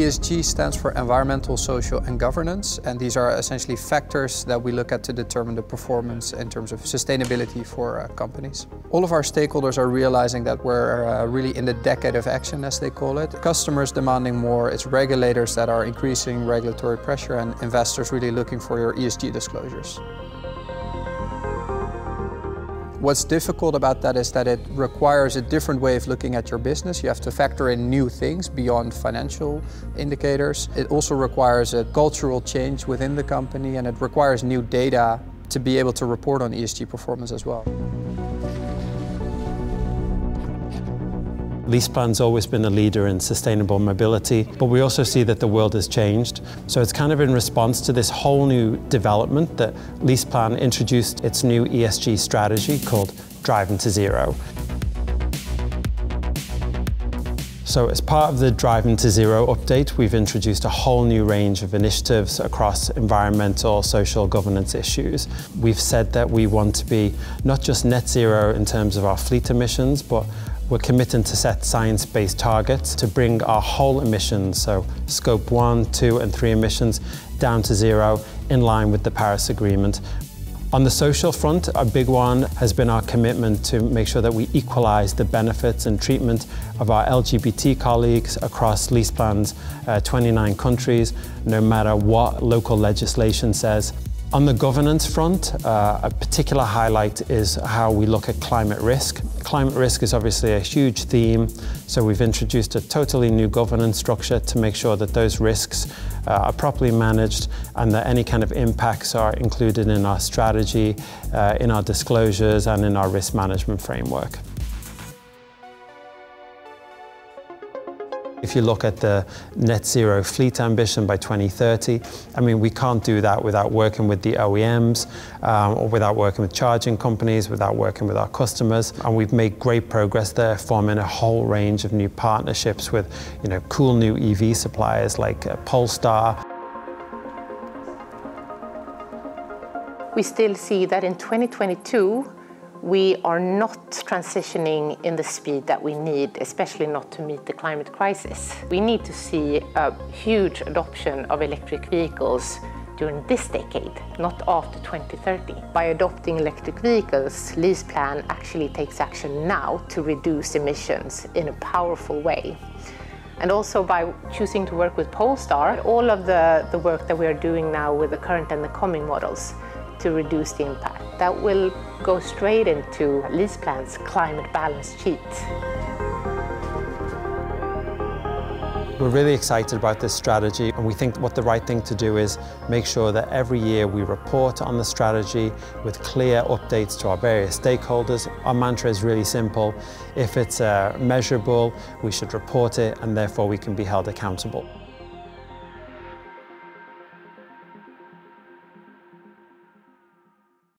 ESG stands for environmental, social and governance, and these are essentially factors that we look at to determine the performance in terms of sustainability for companies. All of our stakeholders are realizing that we're really in the decade of action, as they call it. Customers demanding more, it's regulators that are increasing regulatory pressure, and investors really looking for your ESG disclosures. What's difficult about that is that it requires a different way of looking at your business. You have to factor in new things beyond financial indicators. It also requires a cultural change within the company, and it requires new data to be able to report on ESG performance as well. Leaseplan's always been a leader in sustainable mobility, but we also see that the world has changed. So it's kind of in response to this whole new development that Leaseplan introduced its new ESG strategy called Driving to Zero. So as part of the Driving to Zero update, we've introduced a whole new range of initiatives across environmental, social, governance issues. We've said that we want to be not just net zero in terms of our fleet emissions, but we're committing to set science-based targets to bring our whole emissions, so scope 1, 2 and 3 emissions, down to zero in line with the Paris Agreement. On the social front, a big one has been our commitment to make sure that we equalise the benefits and treatment of our LGBT colleagues across Leaseplan's 29 countries, no matter what local legislation says. On the governance front, a particular highlight is how we look at climate risk. Climate risk is obviously a huge theme, so we've introduced a totally new governance structure to make sure that those risks are properly managed and that any kind of impacts are included in our strategy, in our disclosures and in our risk management framework. If you look at the net zero fleet ambition by 2030, I mean, we can't do that without working with the OEMs, or without working with charging companies, without working with our customers. And we've made great progress there, forming a whole range of new partnerships with, cool new EV suppliers like Polestar. We still see that in 2022, we are not transitioning in the speed that we need, especially not to meet the climate crisis. We need to see a huge adoption of electric vehicles during this decade, not after 2030. By adopting electric vehicles, Leaseplan actually takes action now to reduce emissions in a powerful way. And also by choosing to work with Polestar, all of the work that we are doing now with the current and the coming models to reduce the impact. That will go straight into Leaseplan's climate balance sheet. We're really excited about this strategy, and we think what the right thing to do is make sure that every year we report on the strategy with clear updates to our various stakeholders. Our mantra is really simple. If it's measurable, we should report it, and therefore we can be held accountable.